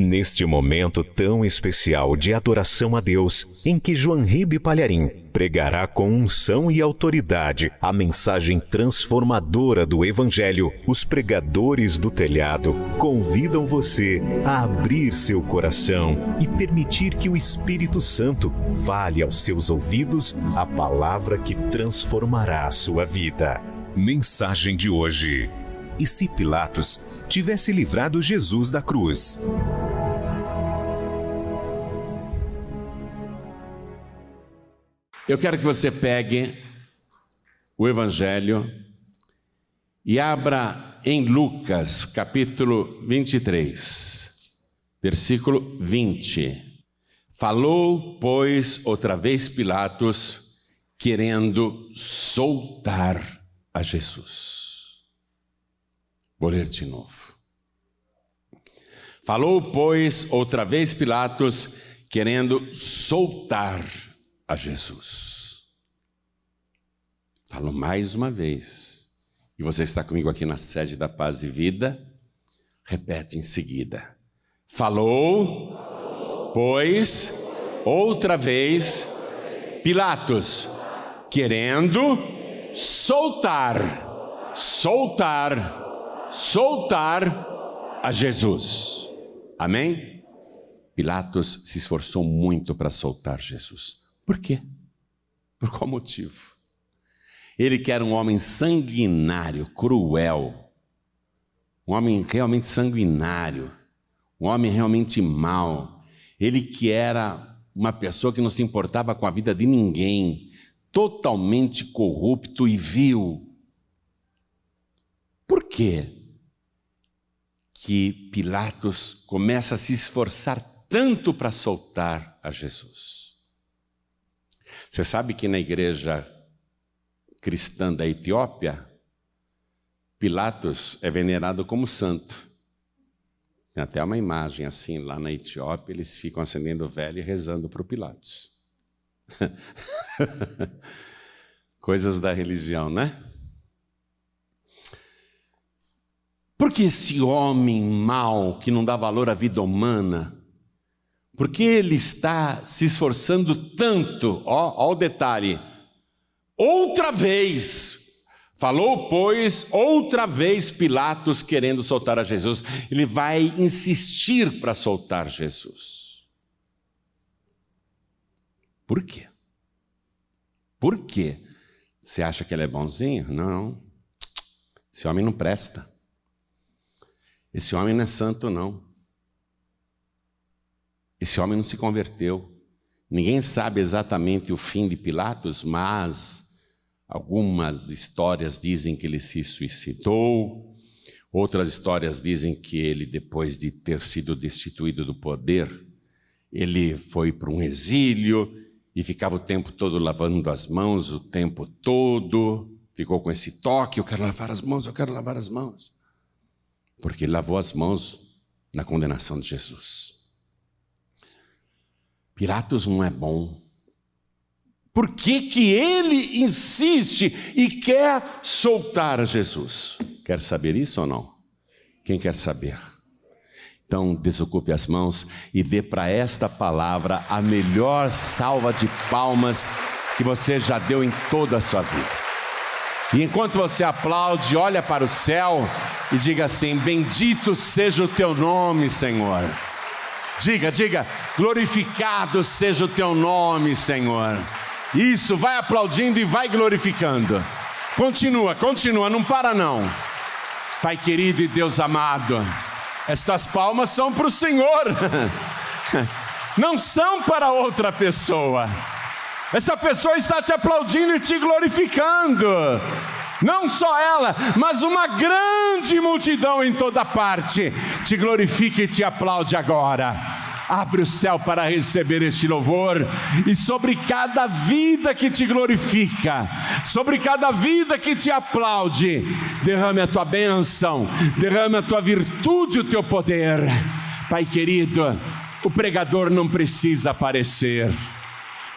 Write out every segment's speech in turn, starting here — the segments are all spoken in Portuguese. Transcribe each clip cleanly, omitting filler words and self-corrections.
Neste momento tão especial de adoração a Deus, em que João Ribe Palharim pregará com unção e autoridade a mensagem transformadora do Evangelho, os pregadores do telhado convidam você a abrir seu coração e permitir que o Espírito Santo fale aos seus ouvidos a palavra que transformará a sua vida. Mensagem de hoje: e se Pilatos tivesse livrado Jesus da cruz? Eu quero que você pegue o Evangelho e abra em Lucas, capítulo 23, versículo 20. Falou, pois, outra vez Pilatos, querendo soltar a Jesus. Vou ler de novo. Falou, pois, outra vez Pilatos, querendo soltar a Jesus. Falo mais uma vez, e você está comigo aqui na sede da Paz e Vida, repete em seguida. Falou, pois, outra vez, Pilatos, querendo soltar a Jesus. Amém? Pilatos se esforçou muito para soltar Jesus. Por quê? Por qual motivo? Ele que era um homem sanguinário, cruel, um homem realmente sanguinário, um homem realmente mau, ele que era uma pessoa que não se importava com a vida de ninguém, totalmente corrupto e vil. Por quê que Pilatos começa a se esforçar tanto para soltar a Jesus? Você sabe que na igreja cristã da Etiópia, Pilatos é venerado como santo. Tem até uma imagem assim, lá na Etiópia, eles ficam acendendo vela e rezando para o Pilatos. Coisas da religião, né? Por que esse homem mau, que não dá valor à vida humana, por que ele está se esforçando tanto? Ó o detalhe. Outra vez, falou, pois, outra vez Pilatos querendo soltar a Jesus. Ele vai insistir para soltar Jesus. Por quê? Por quê? Você acha que ele é bonzinho? Não. Esse homem não presta. Esse homem não é santo, não. Esse homem não se converteu. Ninguém sabe exatamente o fim de Pilatos, mas algumas histórias dizem que ele se suicidou, outras histórias dizem que ele, depois de ter sido destituído do poder, ele foi para um exílio e ficava o tempo todo lavando as mãos, o tempo todo, ficou com esse toque, eu quero lavar as mãos, eu quero lavar as mãos. Porque ele lavou as mãos na condenação de Jesus. Pilatos não é bom. Por que ele insiste e quer soltar Jesus? Quer saber isso ou não? Quem quer saber? Então desocupe as mãos e dê para esta palavra a melhor salva de palmas que você já deu em toda a sua vida. E enquanto você aplaude, olha para o céu e diga assim: bendito seja o teu nome, Senhor. Diga, glorificado seja o teu nome, Senhor. Isso, vai aplaudindo e vai glorificando. Continua, não para não. Pai querido e Deus amado, estas palmas são para o Senhor, não são para outra pessoa. Esta pessoa está te aplaudindo e te glorificando. Não só ela, mas uma grande multidão em toda parte te glorifica e te aplaude agora. Abre o céu para receber este louvor, e sobre cada vida que te glorifica, sobre cada vida que te aplaude, derrame a tua bênção, derrame a tua virtude, o teu poder. Pai querido, o pregador não precisa aparecer.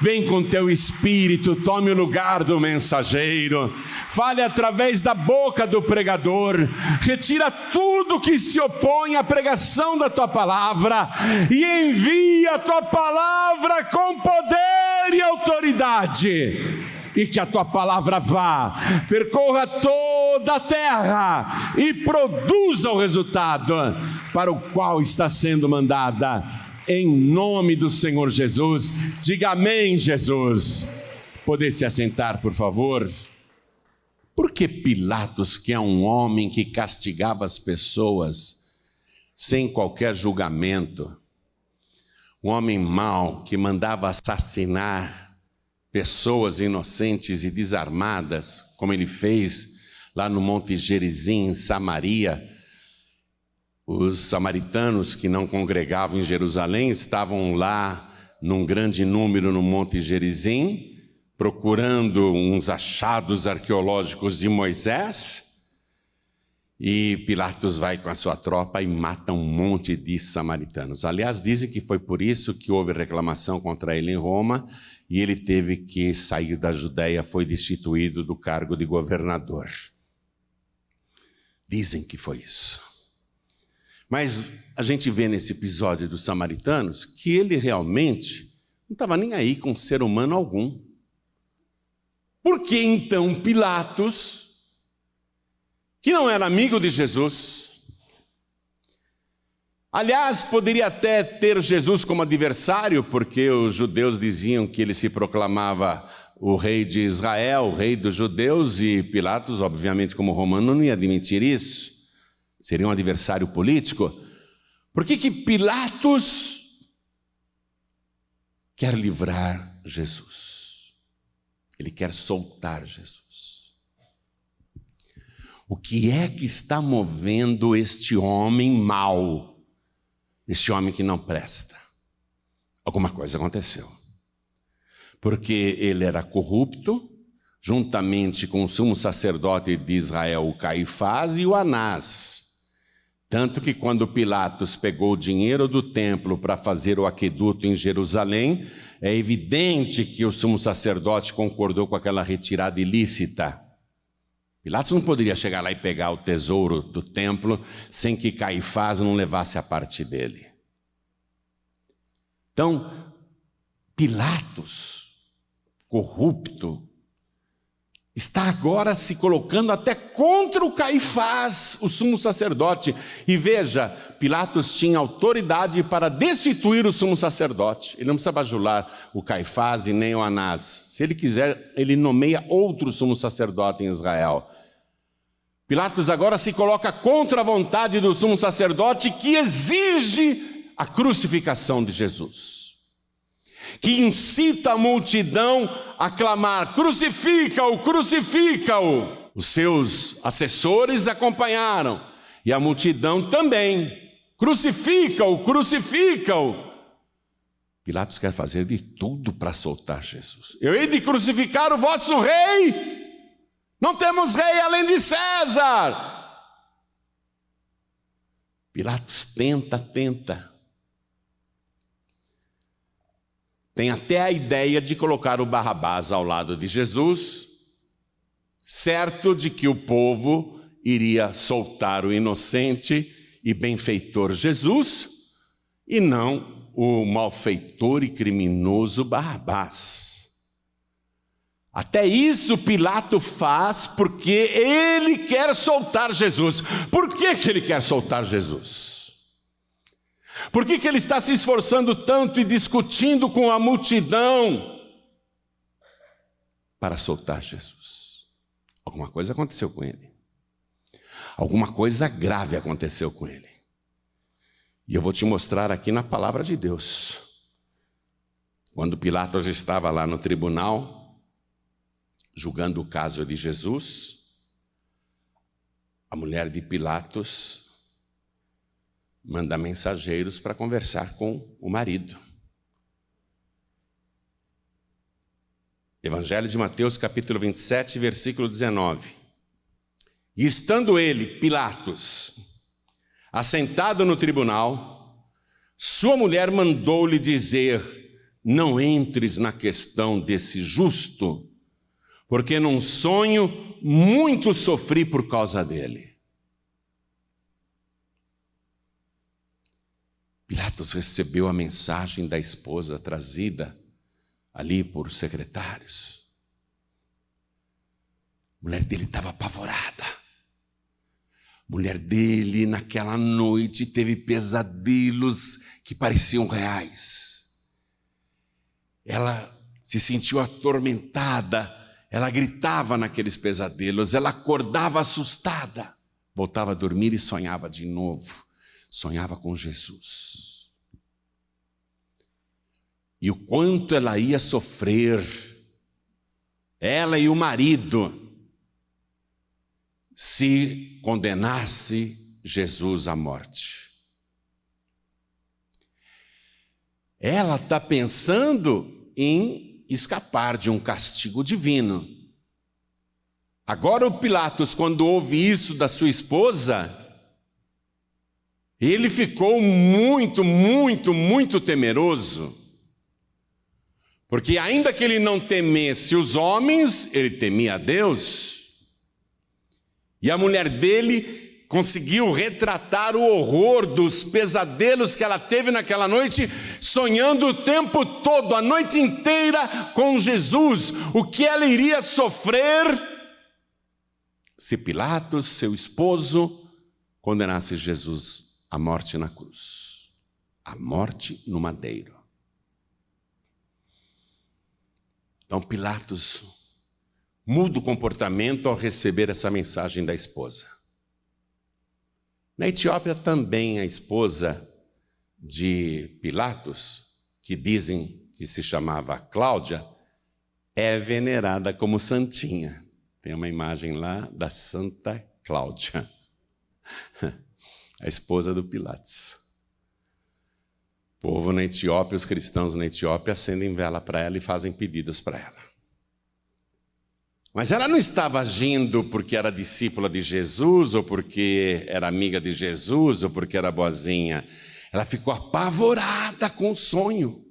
Vem com teu espírito, tome o lugar do mensageiro, fale através da boca do pregador, retira tudo que se opõe à pregação da tua palavra e envia a tua palavra com poder e autoridade. E que a tua palavra vá, percorra toda a terra e produza o resultado para o qual está sendo mandada, em nome do Senhor Jesus. Diga amém, Jesus. Poder se assentar, por favor. Por que Pilatos, que é um homem que castigava as pessoas sem qualquer julgamento, um homem mau que mandava assassinar pessoas inocentes e desarmadas, como ele fez lá no Monte Gerizim, em Samaria. Os samaritanos que não congregavam em Jerusalém estavam lá num grande número no Monte Gerizim, procurando uns achados arqueológicos de Moisés, e Pilatos vai com a sua tropa e mata um monte de samaritanos. Aliás, dizem que foi por isso que houve reclamação contra ele em Roma, e ele teve que sair da Judéia, foi destituído do cargo de governador. Dizem que foi isso. Mas a gente vê nesse episódio dos samaritanos que ele realmente não estava nem aí com ser humano algum. Por que então Pilatos, que não era amigo de Jesus, aliás, poderia até ter Jesus como adversário, porque os judeus diziam que ele se proclamava o rei de Israel, o rei dos judeus, e Pilatos, obviamente, como romano, não ia admitir isso. Seria um adversário político. Por que Pilatos quer livrar Jesus? Ele quer soltar Jesus. O que é que está movendo este homem mau? Este homem que não presta? Alguma coisa aconteceu. Porque ele era corrupto, juntamente com o sumo sacerdote de Israel, o Caifás, e o Anás. Tanto que quando Pilatos pegou o dinheiro do templo para fazer o aqueduto em Jerusalém, é evidente que o sumo sacerdote concordou com aquela retirada ilícita. Pilatos não poderia chegar lá e pegar o tesouro do templo sem que Caifás não levasse a parte dele. Então, Pilatos, corrupto, está agora se colocando até contra o Caifás, o sumo sacerdote. E veja, Pilatos tinha autoridade para destituir o sumo sacerdote. Ele não precisa bajular o Caifás e nem o Anás. Se ele quiser, ele nomeia outro sumo sacerdote em Israel. Pilatos agora se coloca contra a vontade do sumo sacerdote, que exige a crucificação de Jesus, que incita a multidão a clamar: crucifica-o, crucifica-o. Os seus assessores acompanharam, e a multidão também: crucifica-o, crucifica-o. Pilatos quer fazer de tudo para soltar Jesus. Eu hei de crucificar o vosso rei? Não temos rei além de César. Pilatos tenta. Tem até a ideia de colocar o Barrabás ao lado de Jesus, certo de que o povo iria soltar o inocente e benfeitor Jesus, e não o malfeitor e criminoso Barrabás. Até isso Pilatos faz porque ele quer soltar Jesus. Por que ele quer soltar Jesus? Por que ele está se esforçando tanto e discutindo com a multidão para soltar Jesus? Alguma coisa aconteceu com ele. Alguma coisa grave aconteceu com ele. E eu vou te mostrar aqui na palavra de Deus. Quando Pilatos estava lá no tribunal, julgando o caso de Jesus, a mulher de Pilatos manda mensageiros para conversar com o marido. Evangelho de Mateus, capítulo 27, versículo 19. E estando ele, Pilatos, assentado no tribunal, sua mulher mandou-lhe dizer: não entres na questão desse justo, porque num sonho muito sofri por causa dele. Pilatos recebeu a mensagem da esposa trazida ali por secretários. A mulher dele estava apavorada. A mulher dele, naquela noite, teve pesadelos que pareciam reais. Ela se sentiu atormentada, ela gritava naqueles pesadelos, ela acordava assustada, voltava a dormir e sonhava de novo. Sonhava com Jesus. E o quanto ela ia sofrer, ela e o marido, se condenasse Jesus à morte. Ela está pensando em escapar de um castigo divino. Agora o Pilatos, quando ouve isso da sua esposa, ele ficou muito temeroso, porque ainda que ele não temesse os homens, ele temia a Deus. E a mulher dele conseguiu retratar o horror dos pesadelos que ela teve naquela noite, sonhando o tempo todo, a noite inteira com Jesus, o que ela iria sofrer se Pilatos, seu esposo, condenasse Jesus à morte na cruz, à morte no madeiro. Então Pilatos muda o comportamento ao receber essa mensagem da esposa. Na Etiópia também a esposa de Pilatos, que dizem que se chamava Cláudia, é venerada como santinha. Tem uma imagem lá da Santa Cláudia, a esposa do Pilatos. O povo na Etiópia, os cristãos na Etiópia, acendem vela para ela e fazem pedidos para ela. Mas ela não estava agindo porque era discípula de Jesus, ou porque era amiga de Jesus, ou porque era boazinha. Ela ficou apavorada com o sonho.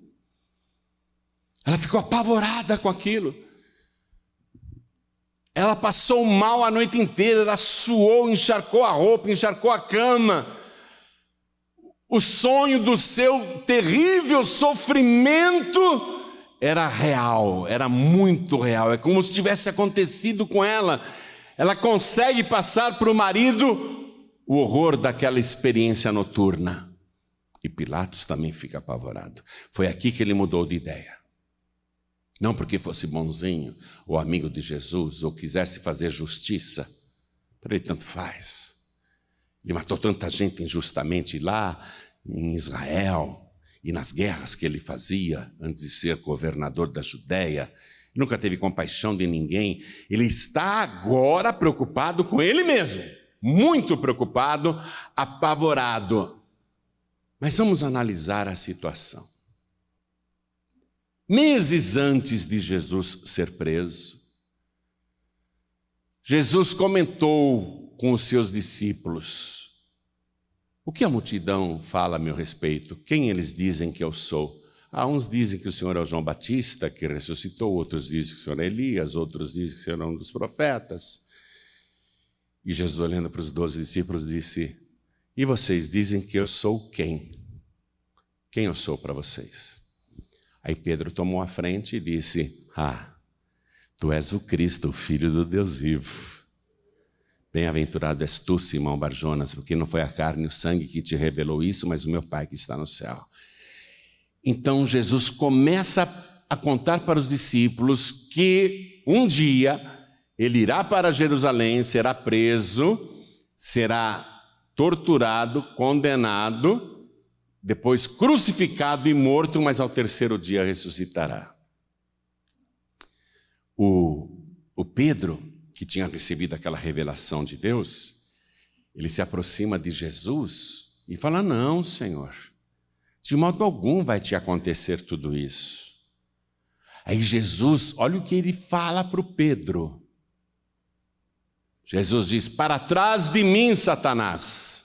Ela ficou apavorada com aquilo. Ela passou mal a noite inteira, ela suou, encharcou a roupa, encharcou a cama. O sonho do seu terrível sofrimento era real, era muito real. É como se tivesse acontecido com ela. Ela consegue passar para o marido o horror daquela experiência noturna. E Pilatos também fica apavorado. Foi aqui que ele mudou de ideia. Não porque fosse bonzinho, ou amigo de Jesus, ou quisesse fazer justiça. Para ele tanto faz. Ele matou tanta gente injustamente lá em Israel, e nas guerras que ele fazia antes de ser governador da Judéia. Nunca teve compaixão de ninguém. Ele está agora preocupado com ele mesmo. Muito preocupado, apavorado. Mas vamos analisar a situação. Meses antes de Jesus ser preso, Jesus comentou com os seus discípulos: o que a multidão fala a meu respeito? Quem eles dizem que eu sou? Uns dizem que o Senhor é o João Batista, que ressuscitou, outros dizem que o Senhor é Elias, outros dizem que o Senhor é um dos profetas. E Jesus, olhando para os 12 discípulos, disse: e vocês dizem que eu sou quem? Quem eu sou para vocês? Aí Pedro tomou a frente e disse: tu és o Cristo, o Filho do Deus vivo. Bem-aventurado és tu, Simão Barjonas, porque não foi a carne e o sangue que te revelou isso, mas o meu Pai que está no céu. Então Jesus começa a contar para os discípulos que um dia ele irá para Jerusalém, será preso, será torturado, condenado, depois crucificado e morto, mas ao terceiro dia ressuscitará. O Pedro, que tinha recebido aquela revelação de Deus, ele se aproxima de Jesus e fala: não, Senhor, de modo algum vai te acontecer tudo isso. Aí Jesus, olha o que ele fala para o Pedro. Jesus diz: para trás de mim, Satanás.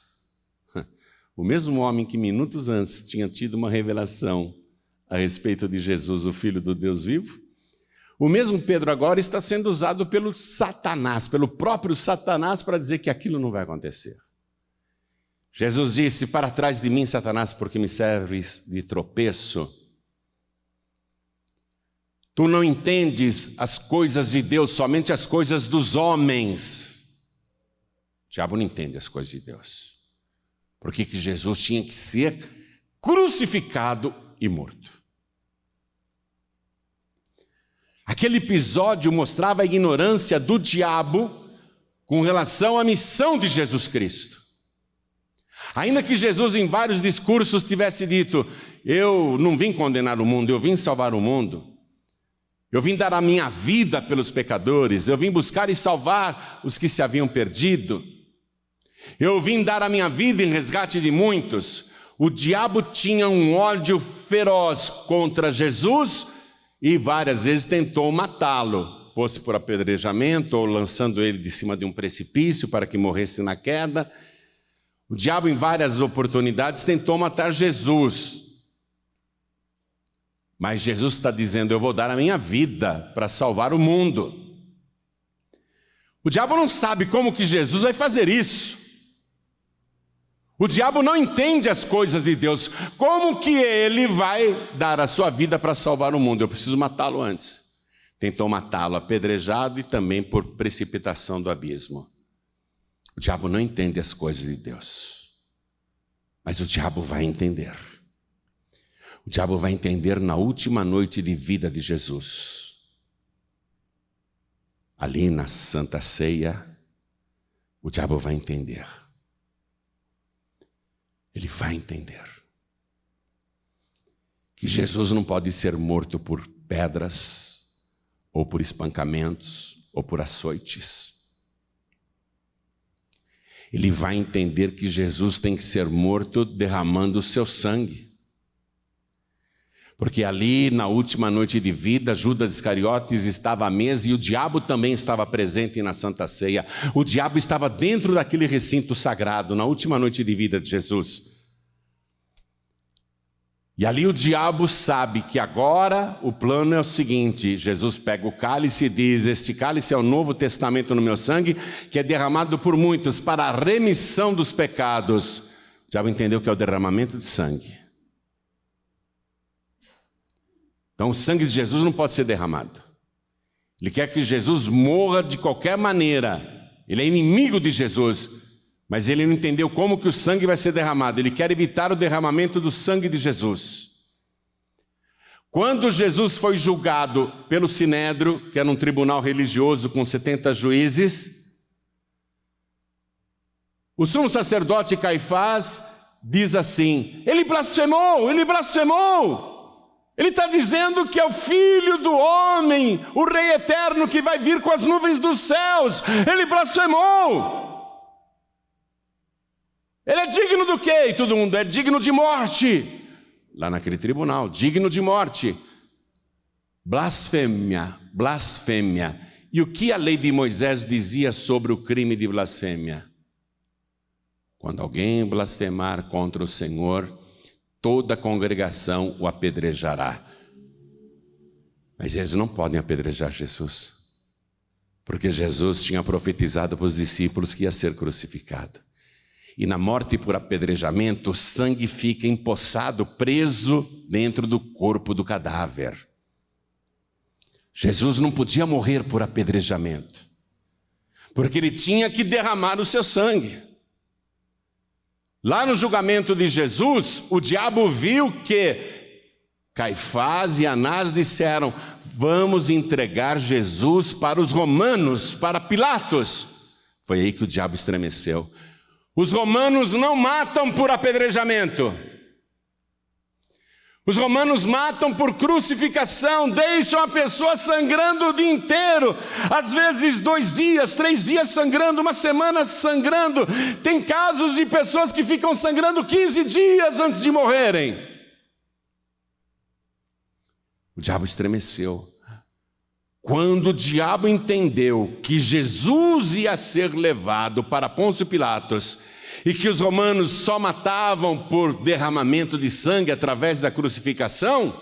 O mesmo homem que minutos antes tinha tido uma revelação a respeito de Jesus, o Filho do Deus vivo, o mesmo Pedro agora está sendo usado pelo Satanás, pelo próprio Satanás, para dizer que aquilo não vai acontecer. Jesus disse: para trás de mim, Satanás, porque me serves de tropeço. Tu não entendes as coisas de Deus, somente as coisas dos homens. O diabo não entende as coisas de Deus. Por que Jesus tinha que ser crucificado e morto? Aquele episódio mostrava a ignorância do diabo com relação à missão de Jesus Cristo. Ainda que Jesus em vários discursos tivesse dito: eu não vim condenar o mundo, eu vim salvar o mundo. Eu vim dar a minha vida pelos pecadores, eu vim buscar e salvar os que se haviam perdido. Eu vim dar a minha vida em resgate de muitos. O diabo tinha um ódio feroz contra Jesus e várias vezes tentou matá-lo, fosse por apedrejamento ou lançando ele de cima de um precipício para que morresse na queda. O diabo em várias oportunidades tentou matar Jesus. Mas Jesus está dizendo: eu vou dar a minha vida para salvar o mundo. O diabo não sabe como que Jesus vai fazer isso. O diabo não entende as coisas de Deus. Como que ele vai dar a sua vida para salvar o mundo? Eu preciso matá-lo antes. Tentou matá-lo apedrejado e também por precipitação do abismo. O diabo não entende as coisas de Deus. Mas o diabo vai entender. O diabo vai entender na última noite de vida de Jesus. Ali na Santa Ceia, o diabo vai entender. Ele vai entender que Jesus não pode ser morto por pedras, ou por espancamentos, ou por açoites. Ele vai entender que Jesus tem que ser morto derramando o seu sangue. Porque ali, na última noite de vida, Judas Iscariotes estava à mesa e o diabo também estava presente na Santa Ceia. O diabo estava dentro daquele recinto sagrado, na última noite de vida de Jesus. E ali o diabo sabe que agora o plano é o seguinte: Jesus pega o cálice e diz: este cálice é o novo testamento no meu sangue, que é derramado por muitos para a remissão dos pecados. O diabo entendeu que é o derramamento de sangue. Então o sangue de Jesus não pode ser derramado. Ele quer que Jesus morra de qualquer maneira. Ele é inimigo de Jesus, mas ele não entendeu como que o sangue vai ser derramado. Ele quer evitar o derramamento do sangue de Jesus. Quando Jesus foi julgado pelo Sinédrio, que era um tribunal religioso com 70 juízes, o sumo sacerdote Caifás diz assim: ele blasfemou, ele blasfemou. Ele está dizendo que é o Filho do Homem, o Rei Eterno que vai vir com as nuvens dos céus. Ele blasfemou. Ele é digno do quê? E todo mundo: é digno de morte. Lá naquele tribunal, digno de morte. Blasfêmia, blasfêmia. E o que a lei de Moisés dizia sobre o crime de blasfêmia? Quando alguém blasfemar contra o Senhor, toda a congregação o apedrejará. Mas eles não podem apedrejar Jesus, porque Jesus tinha profetizado para os discípulos que ia ser crucificado. E na morte por apedrejamento, o sangue fica empoçado, preso dentro do corpo do cadáver. Jesus não podia morrer por apedrejamento, porque ele tinha que derramar o seu sangue. Lá no julgamento de Jesus, o diabo viu que Caifás e Anás disseram: vamos entregar Jesus para os romanos, para Pilatos. Foi aí que o diabo estremeceu. Os romanos não matam por apedrejamento. Os romanos matam por crucificação, deixam a pessoa sangrando o dia inteiro, às vezes 2 dias, 3 dias sangrando, 1 semana sangrando. Tem casos de pessoas que ficam sangrando 15 dias antes de morrerem. O diabo estremeceu. Quando o diabo entendeu que Jesus ia ser levado para Pôncio Pilatos e que os romanos só matavam por derramamento de sangue através da crucificação,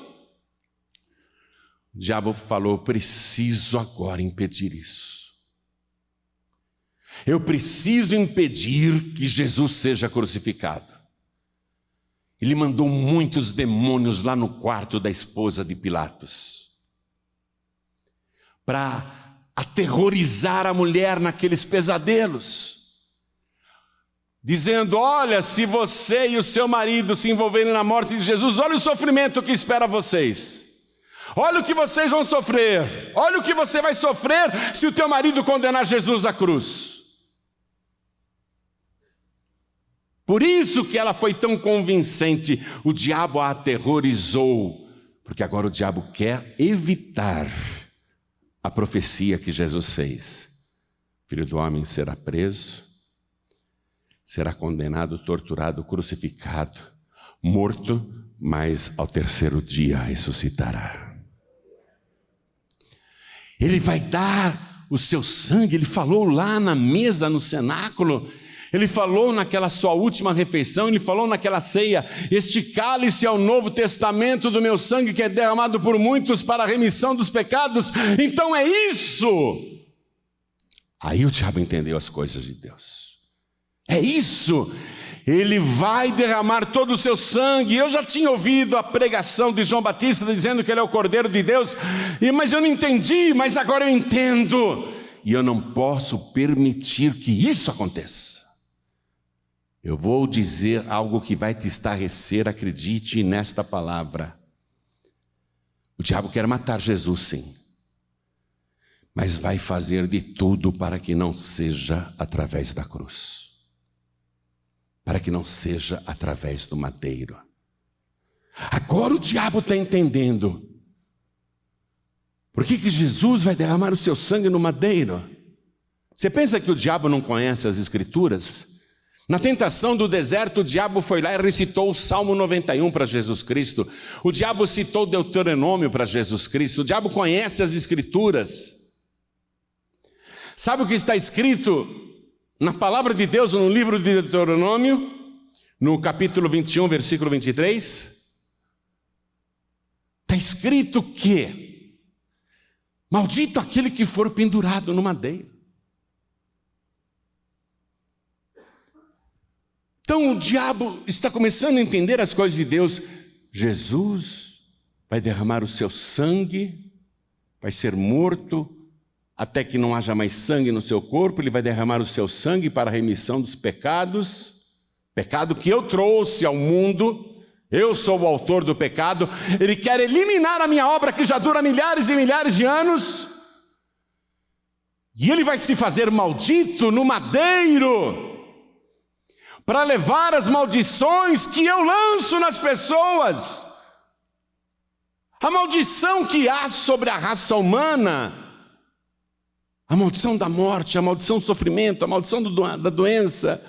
O diabo falou: preciso agora impedir isso. Eu preciso impedir que Jesus seja crucificado. Ele mandou muitos demônios lá no quarto da esposa de Pilatos, para aterrorizar a mulher naqueles pesadelos, dizendo: olha, se você e o seu marido se envolverem na morte de Jesus, olha o sofrimento que espera vocês. Olha o que vocês vão sofrer. Olha o que você vai sofrer se o teu marido condenar Jesus à cruz. Por isso que ela foi tão convincente. O diabo a aterrorizou, porque agora o diabo quer evitar a profecia que Jesus fez. O Filho do Homem será preso, será condenado, torturado, crucificado, morto, mas ao terceiro dia ressuscitará. Ele vai dar o seu sangue. Ele falou lá na mesa, no cenáculo. Ele falou naquela sua última refeição, ele falou naquela ceia: este cálice é o novo testamento do meu sangue, que é derramado por muitos para a remissão dos pecados. Então é isso. Aí o diabo entendeu as coisas de Deus. É isso. Ele vai derramar todo o seu sangue. Eu já tinha ouvido a pregação de João Batista dizendo que ele é o Cordeiro de Deus, mas eu não entendi, mas agora eu entendo. E eu não posso permitir que isso aconteça. Eu vou dizer algo que vai te estarrecer, acredite nesta palavra. O diabo quer matar Jesus, sim, mas vai fazer de tudo para que não seja através da cruz, para que não seja através do madeiro. Agora o diabo está entendendo. Por que Jesus vai derramar o seu sangue no madeiro? Você pensa que o diabo não conhece as Escrituras? Na tentação do deserto, o diabo foi lá e recitou o Salmo 91 para Jesus Cristo. O diabo citou Deuteronômio para Jesus Cristo. O diabo conhece as Escrituras. Sabe o que está escrito na palavra de Deus no livro de Deuteronômio, no capítulo 21, versículo 23? Está escrito que maldito aquele que for pendurado no madeiro. Então o diabo está começando a entender as coisas de Deus. Jesus vai derramar o seu sangue, vai ser morto até que não haja mais sangue no seu corpo. Ele vai derramar o seu sangue para a remissão dos pecados, pecado que eu trouxe ao mundo. Eu sou o autor do pecado. Ele quer eliminar a minha obra que já dura milhares e milhares de anos, e ele vai se fazer maldito no madeiro para levar as maldições que eu lanço nas pessoas. A maldição que há sobre a raça humana, a maldição da morte, a maldição do sofrimento, a maldição da doença.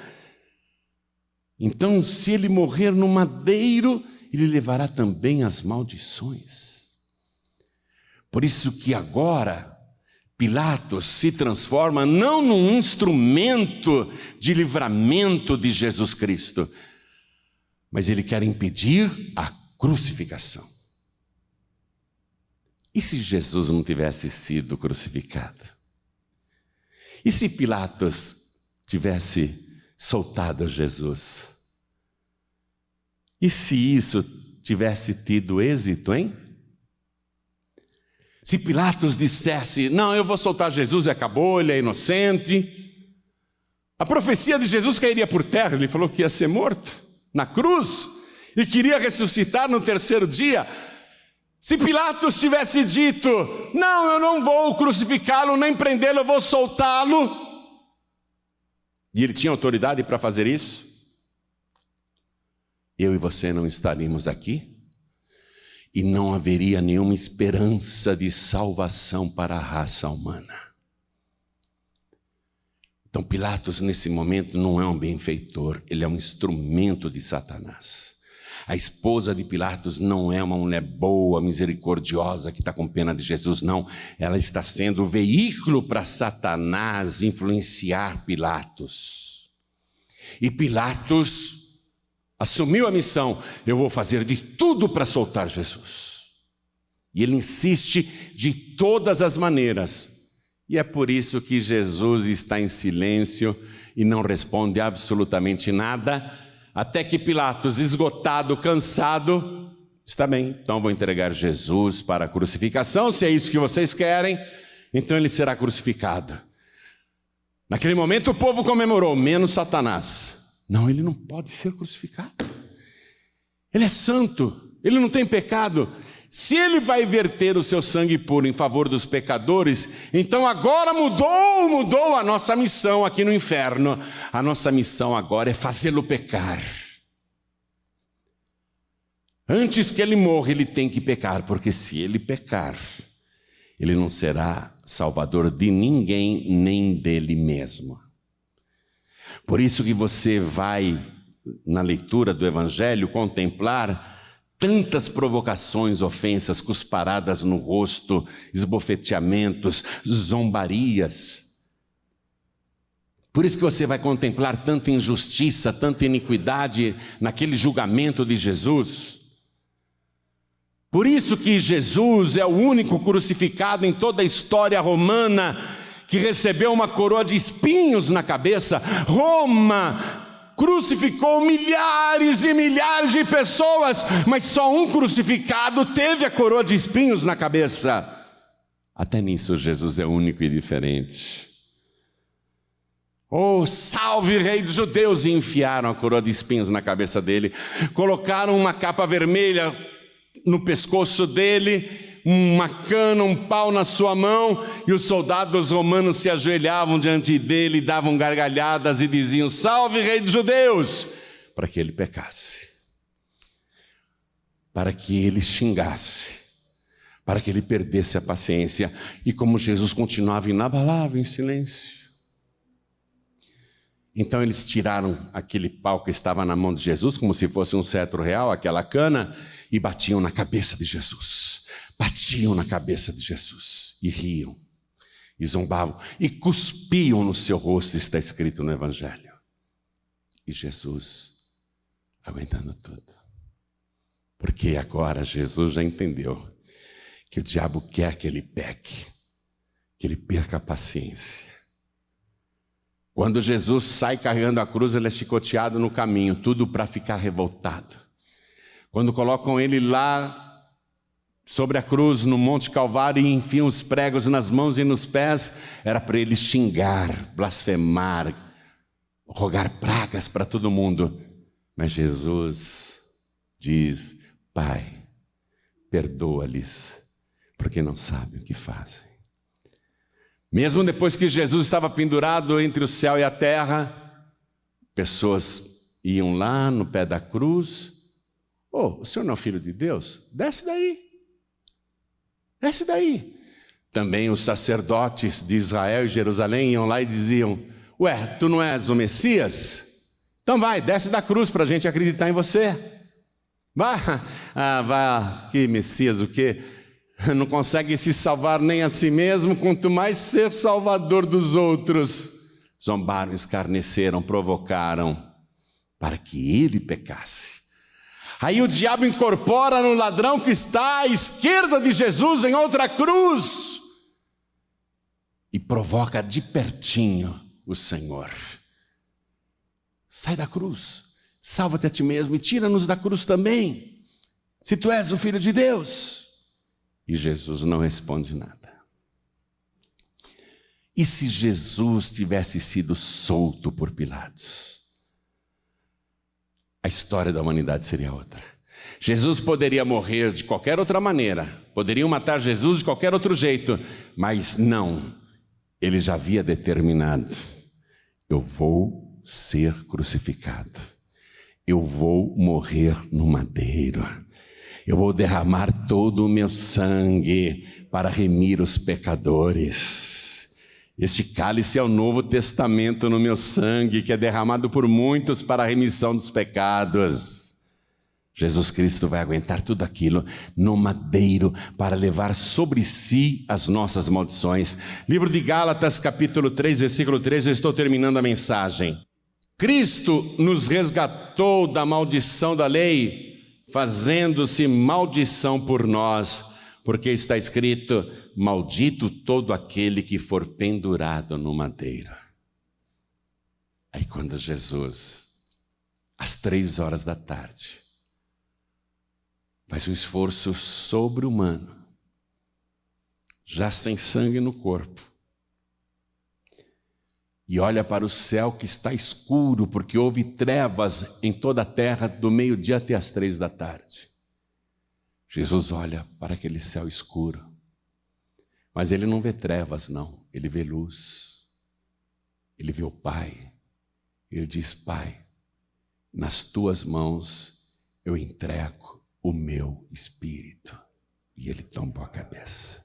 Então, se ele morrer no madeiro, ele levará também as maldições. Por isso que agora Pilatos se transforma não num instrumento de livramento de Jesus Cristo, mas ele quer impedir a crucificação. E se Jesus não tivesse sido crucificado? E se Pilatos tivesse soltado Jesus? E se isso tivesse tido êxito, hein? Se Pilatos dissesse: não, eu vou soltar Jesus e acabou, ele é inocente, a profecia de Jesus cairia por terra. Ele falou que ia ser morto na cruz e queria ressuscitar no terceiro dia. Se Pilatos tivesse dito: não, eu não vou crucificá-lo, nem prendê-lo, eu vou soltá-lo, e ele tinha autoridade para fazer isso, eu e você não estaríamos aqui, e não haveria nenhuma esperança de salvação para a raça humana. Então Pilatos nesse momento não é um benfeitor, ele é um instrumento de Satanás. A esposa de Pilatos não é uma mulher boa, misericordiosa, que está com pena de Jesus, não. Ela está sendo o veículo para Satanás influenciar Pilatos. E Pilatos assumiu a missão: eu vou fazer de tudo para soltar Jesus. E ele insiste de todas as maneiras. E é por isso que Jesus está em silêncio e não responde absolutamente nada, até que Pilatos, esgotado, cansado, está bem, então vou entregar Jesus para a crucificação, se é isso que vocês querem, então ele será crucificado. Naquele momento o povo comemorou, menos Satanás. Não, ele não pode ser crucificado. Ele é santo, ele não tem pecado. Se ele vai verter o seu sangue puro em favor dos pecadores, então agora mudou a nossa missão aqui no inferno. A nossa missão agora é fazê-lo pecar. Antes que ele morra, ele tem que pecar, porque se ele pecar, ele não será salvador de ninguém, nem dele mesmo. Por isso que você vai, na leitura do Evangelho, contemplar tantas provocações, ofensas, cusparadas no rosto, esbofeteamentos, zombarias. Por isso que você vai contemplar tanta injustiça, tanta iniquidade naquele julgamento de Jesus. Por isso que Jesus é o único crucificado em toda a história romana que recebeu uma coroa de espinhos na cabeça. Roma crucificou milhares e milhares de pessoas, mas só um crucificado teve a coroa de espinhos na cabeça. Até nisso Jesus é único e diferente. Oh, salve rei dos judeus! E enfiaram a coroa de espinhos na cabeça dele, colocaram uma capa vermelha no pescoço dele, uma cana, um pau na sua mão, e os soldados romanos se ajoelhavam diante dele, davam gargalhadas e diziam: salve rei dos judeus, para que ele pecasse, para que ele xingasse, para que ele perdesse a paciência. E como Jesus continuava inabalável, em silêncio, então eles tiraram aquele pau que estava na mão de Jesus, como se fosse um cetro real, aquela cana, e batiam na cabeça de Jesus. Batiam na cabeça de Jesus e riam, e zombavam, e cuspiam no seu rosto, está escrito no Evangelho. E Jesus aguentando tudo, porque agora Jesus já entendeu que o diabo quer que ele peque, que ele perca a paciência. Quando Jesus sai carregando a cruz, ele é chicoteado no caminho, tudo para ficar revoltado. Quando colocam ele lá sobre a cruz no Monte Calvário e enfiam os pregos nas mãos e nos pés, era para ele xingar, blasfemar, rogar pragas para todo mundo. Mas Jesus diz: Pai, perdoa-lhes, porque não sabem o que fazem. Mesmo depois que Jesus estava pendurado entre o céu e a terra, pessoas iam lá no pé da cruz: oh, o senhor não é o filho de Deus? Desce daí. Desce daí. Também os sacerdotes de Israel e Jerusalém iam lá e diziam: ué, tu não és o Messias? Então vai, desce da cruz para a gente acreditar em você. Vai, vai, que Messias o quê? Não consegue se salvar nem a si mesmo, quanto mais ser salvador dos outros. Zombaram, escarneceram, provocaram, para que ele pecasse. Aí o diabo incorpora no ladrão que está à esquerda de Jesus em outra cruz e provoca de pertinho o Senhor. Sai da cruz, salva-te a ti mesmo e tira-nos da cruz também, se tu és o Filho de Deus. E Jesus não responde nada. E se Jesus tivesse sido solto por Pilatos, a história da humanidade seria outra. Jesus poderia morrer de qualquer outra maneira, poderiam matar Jesus de qualquer outro jeito, mas não, ele já havia determinado: eu vou ser crucificado, eu vou morrer no madeiro, eu vou derramar todo o meu sangue para remir os pecadores. Este cálice é o Novo Testamento no meu sangue, que é derramado por muitos para a remissão dos pecados. Jesus Cristo vai aguentar tudo aquilo no madeiro para levar sobre si as nossas maldições. Livro de Gálatas, capítulo 3, versículo 13, eu estou terminando a mensagem. Cristo nos resgatou da maldição da lei, fazendo-se maldição por nós, porque está escrito: maldito todo aquele que for pendurado no madeiro. Aí quando Jesus, às 3h, faz um esforço sobre-humano, já sem sangue no corpo, e olha para o céu que está escuro, porque houve trevas em toda a terra do meio-dia até às 3h. Jesus olha para aquele céu escuro, mas ele não vê trevas, não, ele vê luz, ele vê o Pai. Ele diz: Pai, nas tuas mãos eu entrego o meu espírito. E ele tombou a cabeça.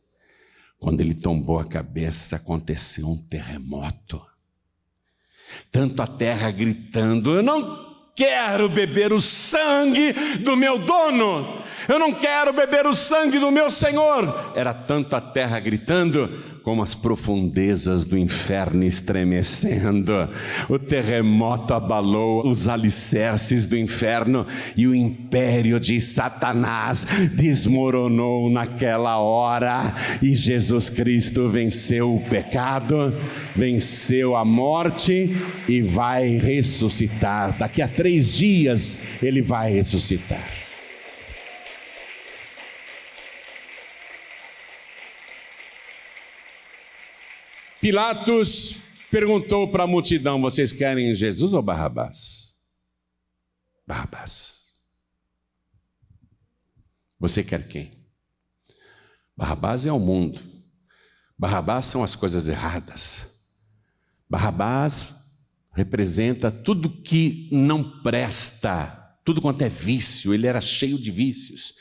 Quando ele tombou a cabeça, aconteceu um terremoto. Tanto a terra gritando: eu não quero beber o sangue do meu dono, eu não quero beber o sangue do meu Senhor. Era tanto a terra gritando, como as profundezas do inferno estremecendo. O terremoto abalou os alicerces do inferno e o império de Satanás desmoronou naquela hora. E Jesus Cristo venceu o pecado, venceu a morte e vai ressuscitar. Daqui a 3 dias ele vai ressuscitar. Pilatos perguntou para a multidão: vocês querem Jesus ou Barrabás? Barrabás. Você quer quem? Barrabás é o mundo. Barrabás são as coisas erradas. Barrabás representa tudo que não presta, tudo quanto é vício. Ele era cheio de vícios.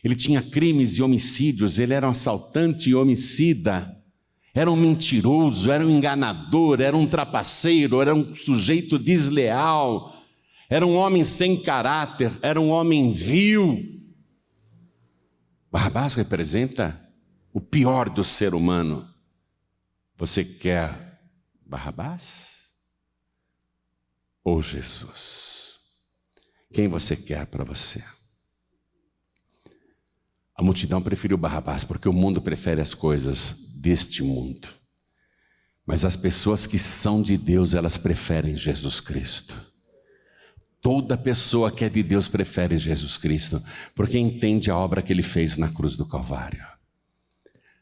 Ele tinha crimes e homicídios. Ele era um assaltante e homicida. Era um mentiroso, era um enganador, era um trapaceiro, era um sujeito desleal, era um homem sem caráter, era um homem vil. Barrabás representa o pior do ser humano. Você quer Barrabás ou Jesus? Quem você quer para você? A multidão preferiu Barrabás porque o mundo prefere as coisas deste mundo. Mas as pessoas que são de Deus, elas preferem Jesus Cristo. Toda pessoa que é de Deus prefere Jesus Cristo, porque entende a obra que ele fez na cruz do Calvário.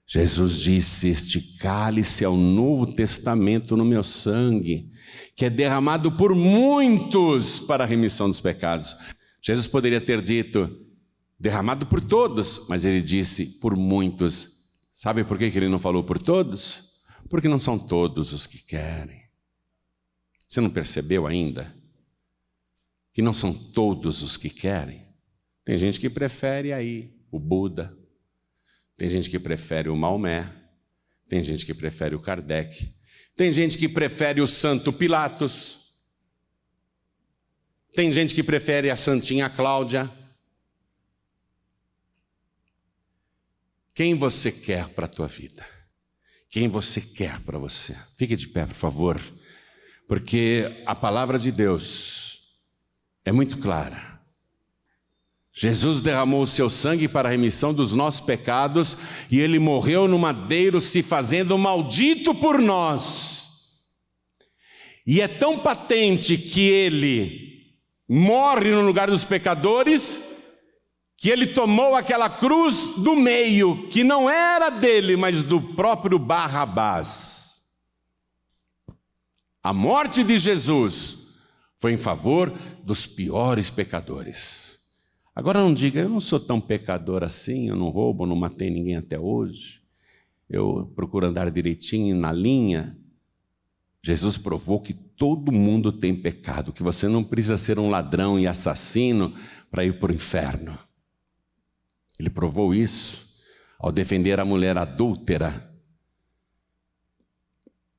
Jesus disse: este cálice é o Novo Testamento no meu sangue, que é derramado por muitos para a remissão dos pecados. Jesus poderia ter dito derramado por todos, mas ele disse por muitos. Sabe por que ele não falou por todos? Porque não são todos os que querem. Você não percebeu ainda? Que não são todos os que querem. Tem gente que prefere aí o Buda, tem gente que prefere o Maomé, tem gente que prefere o Kardec, tem gente que prefere o Santo Pilatos, tem gente que prefere a Santinha Cláudia. Quem você quer para a tua vida? Quem você quer para você? Fique de pé, por favor, porque a palavra de Deus é muito clara. Jesus derramou o seu sangue para a remissão dos nossos pecados e ele morreu no madeiro, se fazendo maldito por nós. E é tão patente que ele morre no lugar dos pecadores, que ele tomou aquela cruz do meio, que não era dele, mas do próprio Barrabás. A morte de Jesus foi em favor dos piores pecadores. Agora não diga: eu não sou tão pecador assim, eu não roubo, não matei ninguém até hoje, eu procuro andar direitinho na linha. Jesus provou que todo mundo tem pecado, que você não precisa ser um ladrão e assassino para ir para o inferno. Ele provou isso ao defender a mulher adúltera,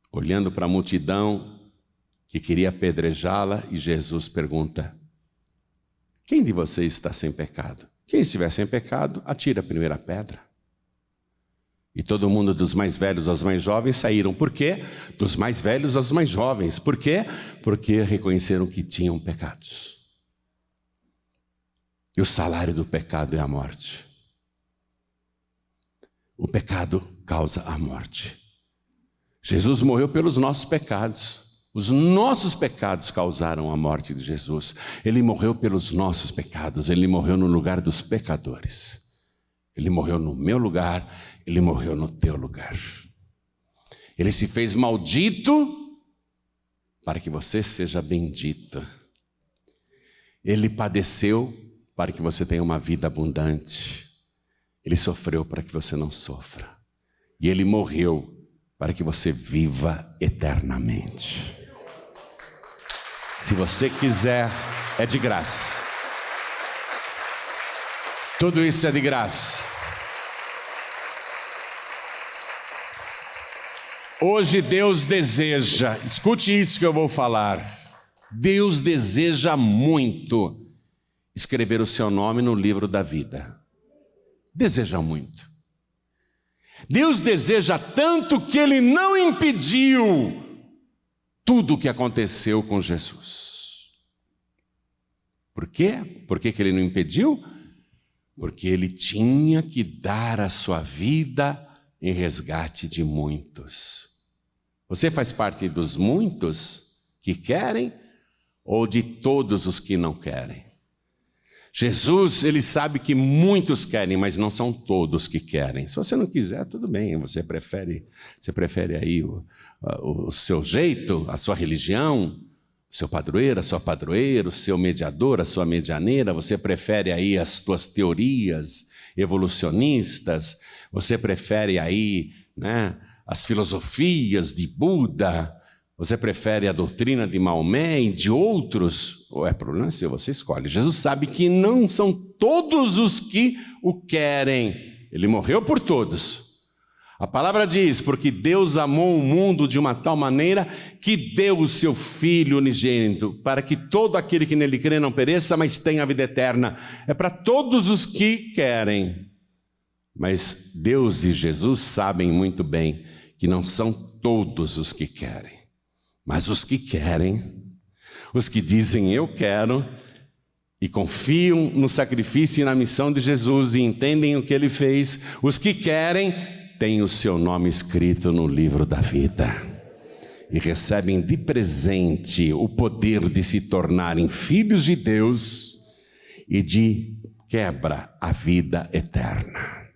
olhando para a multidão que queria apedrejá-la, e Jesus pergunta: quem de vocês está sem pecado? Quem estiver sem pecado, atira a primeira pedra. E todo mundo, dos mais velhos aos mais jovens, saíram. Por quê? Dos mais velhos aos mais jovens. Por quê? Porque reconheceram que tinham pecados. E o salário do pecado é a morte. O pecado causa a morte. Jesus morreu pelos nossos pecados. Os nossos pecados causaram a morte de Jesus. Ele morreu pelos nossos pecados. Ele morreu no lugar dos pecadores. Ele morreu no meu lugar. Ele morreu no teu lugar. Ele se fez maldito para que você seja bendito. Ele padeceu para que você tenha uma vida abundante. Ele sofreu para que você não sofra. E ele morreu para que você viva eternamente. Se você quiser, é de graça. Tudo isso é de graça. Hoje Deus deseja, escute isso que eu vou falar. Deus deseja muito escrever o seu nome no livro da vida. Deseja muito. Deus deseja tanto que Ele não impediu tudo o que aconteceu com Jesus. Por quê? Por que Ele não impediu? Porque Ele tinha que dar a sua vida em resgate de muitos. Você faz parte dos muitos que querem ou de todos os que não querem? Jesus, Ele sabe que muitos querem, mas não são todos que querem. Se você não quiser, tudo bem, você prefere aí o seu jeito, a sua religião, o seu padroeiro, a sua padroeira, o seu mediador, a sua medianeira, você prefere aí as tuas teorias evolucionistas, você prefere aí, né, as filosofias de Buda, você prefere a doutrina de Maomé e de outros, ou é problema seu, você escolhe. Jesus sabe que não são todos os que o querem. Ele morreu por todos. A palavra diz, porque Deus amou o mundo de uma tal maneira que deu o seu Filho unigênito, para que todo aquele que nele crê não pereça, mas tenha a vida eterna. É para todos os que querem. Mas Deus e Jesus sabem muito bem que não são todos os que querem. Mas os que querem, os que dizem eu quero, e confiam no sacrifício e na missão de Jesus e entendem o que Ele fez, os que querem, têm o seu nome escrito no livro da vida. E recebem de presente o poder de se tornarem filhos de Deus e de quebra a vida eterna.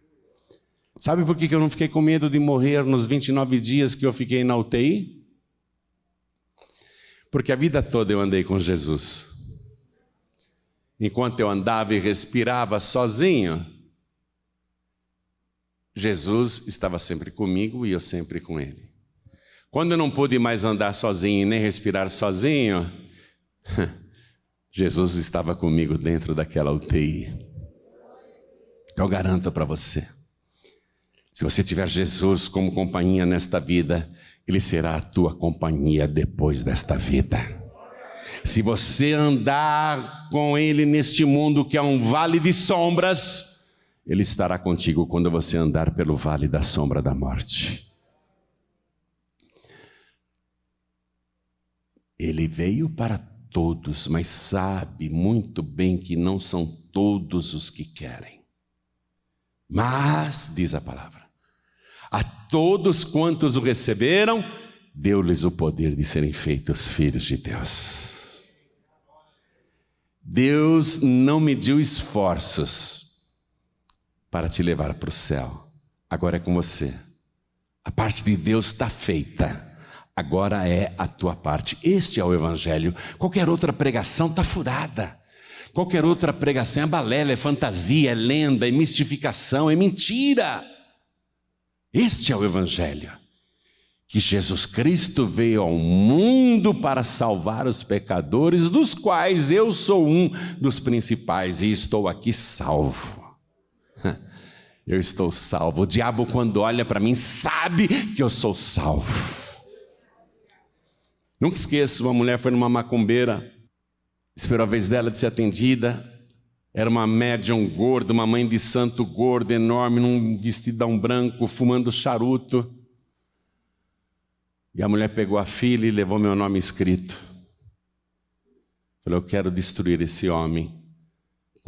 Sabe por que eu não fiquei com medo de morrer nos 29 dias que eu fiquei na UTI? Porque a vida toda eu andei com Jesus. Enquanto eu andava e respirava sozinho, Jesus estava sempre comigo e eu sempre com Ele. Quando eu não pude mais andar sozinho e nem respirar sozinho, Jesus estava comigo dentro daquela UTI. Eu garanto para você, se você tiver Jesus como companhia nesta vida, Ele será a tua companhia depois desta vida. Se você andar com Ele neste mundo que é um vale de sombras, Ele estará contigo quando você andar pelo vale da sombra da morte. Ele veio para todos, mas sabe muito bem que não são todos os que querem. Mas, diz a palavra, a todos quantos o receberam, deu-lhes o poder de serem feitos filhos de Deus. Deus não mediu esforços para te levar para o céu. Agora é com você. A parte de Deus está feita. Agora é a tua parte. Este é o Evangelho. Qualquer outra pregação está furada. Qualquer outra pregação é balela, é fantasia, é lenda, é mistificação, é mentira. Este é o Evangelho, que Jesus Cristo veio ao mundo para salvar os pecadores, dos quais eu sou um dos principais e estou aqui salvo. Eu estou salvo. O diabo, quando olha para mim, sabe que eu sou salvo. Nunca esqueço, uma mulher foi numa macumbeira, esperou a vez dela de ser atendida. Era uma médium gorda, uma mãe de santo gorda, enorme, num vestidão branco, fumando charuto. E a mulher pegou a filha e levou meu nome escrito. Falei, eu quero destruir esse homem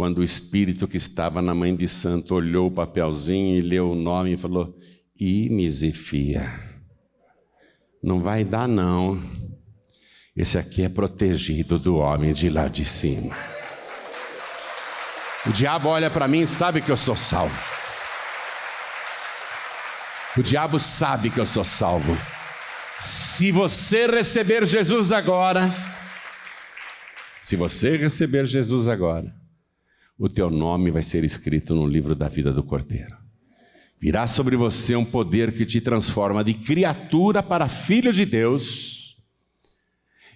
quando o espírito que estava na mãe de santo olhou o papelzinho e leu o nome e falou: ih, Misifia, não vai dar não, esse aqui é protegido do homem de lá de cima. O diabo olha para mim e sabe que eu sou salvo. O diabo sabe que eu sou salvo. Se você receber Jesus agora, o teu nome vai ser escrito no livro da vida do Cordeiro. Virá sobre você um poder que te transforma de criatura para filho de Deus.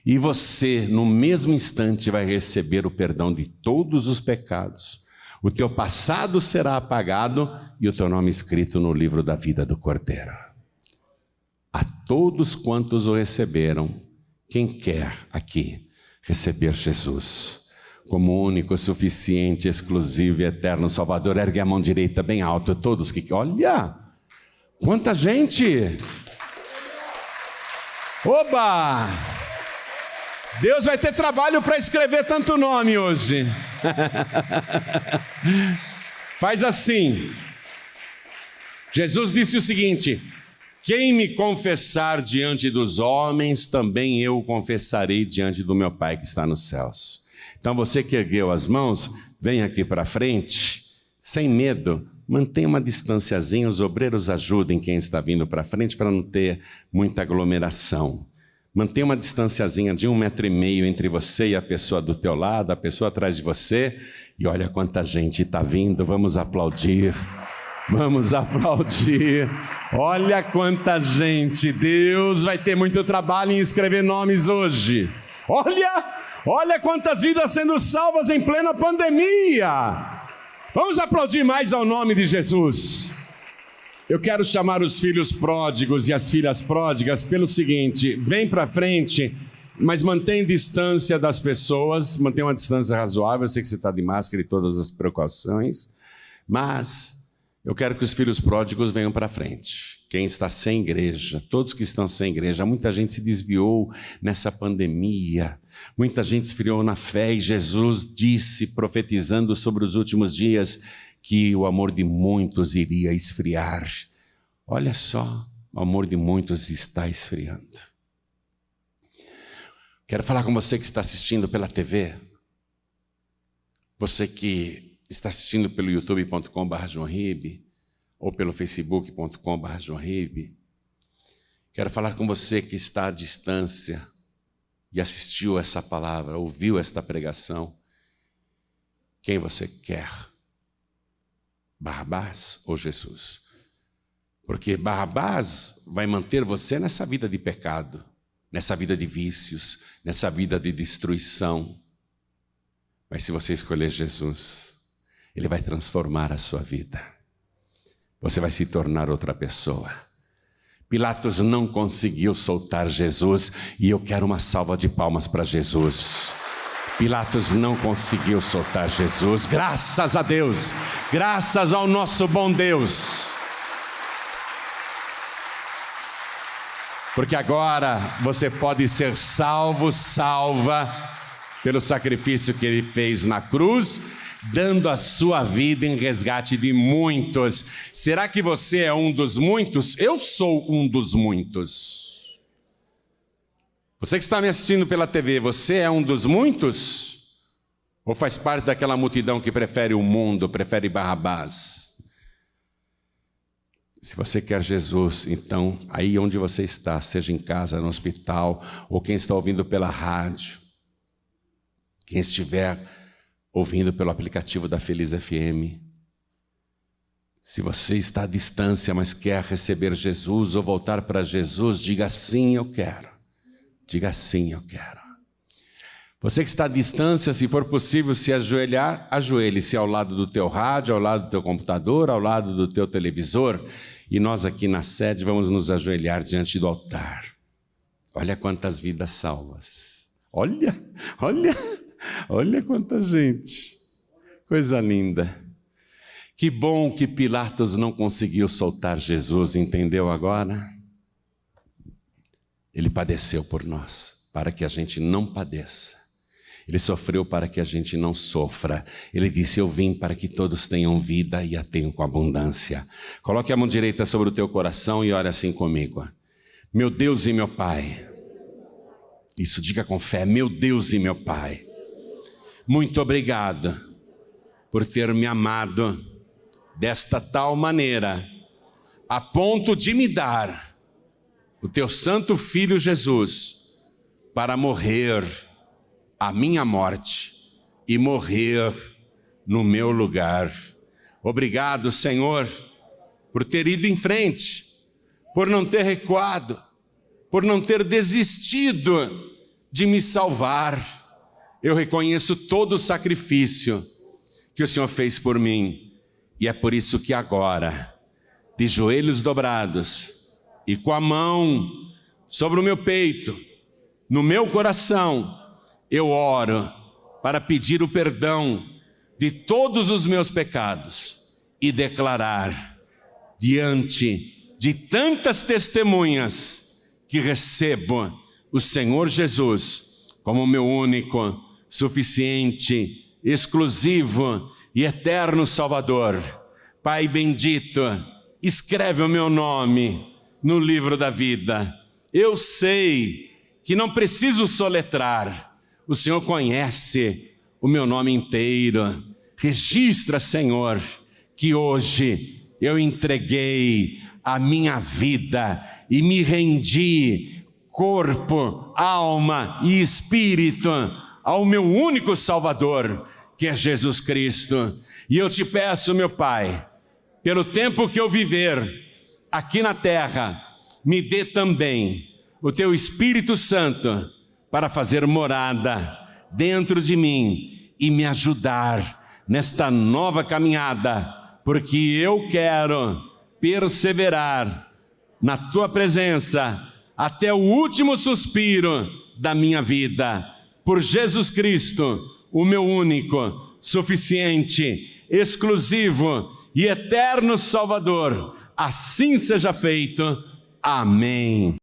E você, no mesmo instante, vai receber o perdão de todos os pecados. O teu passado será apagado e o teu nome escrito no livro da vida do Cordeiro. A todos quantos o receberam, quem quer aqui receber Jesus como único, suficiente, exclusivo e eterno Salvador, ergue a mão direita bem alto, todos que... Olha, quanta gente! Oba! Deus vai ter trabalho para escrever tanto nome hoje. Faz assim. Jesus disse o seguinte: quem me confessar diante dos homens, também eu confessarei diante do meu Pai que está nos céus. Então você que ergueu as mãos, vem aqui para frente, sem medo, mantenha uma distanciazinha, os obreiros ajudem quem está vindo para frente para não ter muita aglomeração. Mantenha uma distanciazinha de 1,5 m entre você e a pessoa do teu lado, a pessoa atrás de você, e olha quanta gente está vindo, vamos aplaudir. Vamos aplaudir. Olha quanta gente. Deus vai ter muito trabalho em escrever nomes hoje. Olha quantas vidas sendo salvas em plena pandemia. Vamos aplaudir mais ao nome de Jesus. Eu quero chamar os filhos pródigos e as filhas pródigas pelo seguinte: vem para frente, mas mantém distância das pessoas, mantém uma distância razoável. Eu sei que você está de máscara e todas as precauções, mas eu quero que os filhos pródigos venham para frente. Quem está sem igreja, todos que estão sem igreja, muita gente se desviou nessa pandemia, muita gente esfriou na fé, e Jesus disse, profetizando sobre os últimos dias, que o amor de muitos iria esfriar. Olha só, o amor de muitos está esfriando. Quero falar com você que está assistindo pela TV, você que está assistindo pelo youtube.com/joãorribe ou pelo facebook.com/joãorribe. Quero falar com você que está à distância e assistiu essa palavra, ouviu esta pregação. Quem você quer? Barrabás ou Jesus? Porque Barrabás vai manter você nessa vida de pecado, nessa vida de vícios, nessa vida de destruição. Mas se você escolher Jesus, Ele vai transformar a sua vida. Você vai se tornar outra pessoa. Pilatos não conseguiu soltar Jesus, e eu quero uma salva de palmas para Jesus. Pilatos não conseguiu soltar Jesus, graças a Deus, graças ao nosso bom Deus. Porque agora você pode ser salvo, salva, pelo sacrifício que Ele fez na cruz, dando a sua vida em resgate de muitos. Será que você é um dos muitos? Eu sou um dos muitos. Você que está me assistindo pela TV, você é um dos muitos? Ou faz parte daquela multidão que prefere o mundo, prefere Barrabás? Se você quer Jesus, então, aí onde você está, seja em casa, no hospital, ou quem está ouvindo pela rádio, quem estiver ouvindo pelo aplicativo da Feliz FM, se você está à distância, mas quer receber Jesus ou voltar para Jesus, diga sim, eu quero. Diga sim, eu quero. Você que está à distância, se for possível se ajoelhar, ajoelhe-se ao lado do teu rádio, ao lado do teu computador, ao lado do teu televisor, e nós aqui na sede vamos nos ajoelhar diante do altar. Olha quantas vidas salvas. Olha quanta gente. Coisa linda. Que bom que Pilatos não conseguiu soltar Jesus, entendeu agora? Ele padeceu por nós, para que a gente não padeça. Ele sofreu para que a gente não sofra. Ele disse: eu vim para que todos tenham vida e a tenham com abundância. Coloque a mão direita sobre o teu coração e ore assim comigo. Meu Deus e meu Pai. Isso, diga com fé: meu Deus e meu Pai, muito obrigado por ter me amado desta tal maneira, a ponto de me dar o teu santo Filho Jesus para morrer a minha morte e morrer no meu lugar. Obrigado, Senhor, por ter ido em frente, por não ter recuado, por não ter desistido de me salvar. Eu reconheço todo o sacrifício que o Senhor fez por mim, e é por isso que agora, de joelhos dobrados e com a mão sobre o meu peito, no meu coração, eu oro para pedir o perdão de todos os meus pecados e declarar diante de tantas testemunhas que recebo o Senhor Jesus como meu único, suficiente, exclusivo e eterno Salvador. Pai bendito, escreve o meu nome no livro da vida. Eu sei que não preciso soletrar. O Senhor conhece o meu nome inteiro. Registra, Senhor, que hoje eu entreguei a minha vida e me rendi, corpo, alma e espírito, ao meu único Salvador, que é Jesus Cristo. E eu te peço, meu Pai, pelo tempo que eu viver aqui na terra, me dê também o teu Espírito Santo para fazer morada dentro de mim e me ajudar nesta nova caminhada, porque eu quero perseverar na tua presença até o último suspiro da minha vida. Por Jesus Cristo, o meu único, suficiente, exclusivo e eterno Salvador. Assim seja feito. Amém.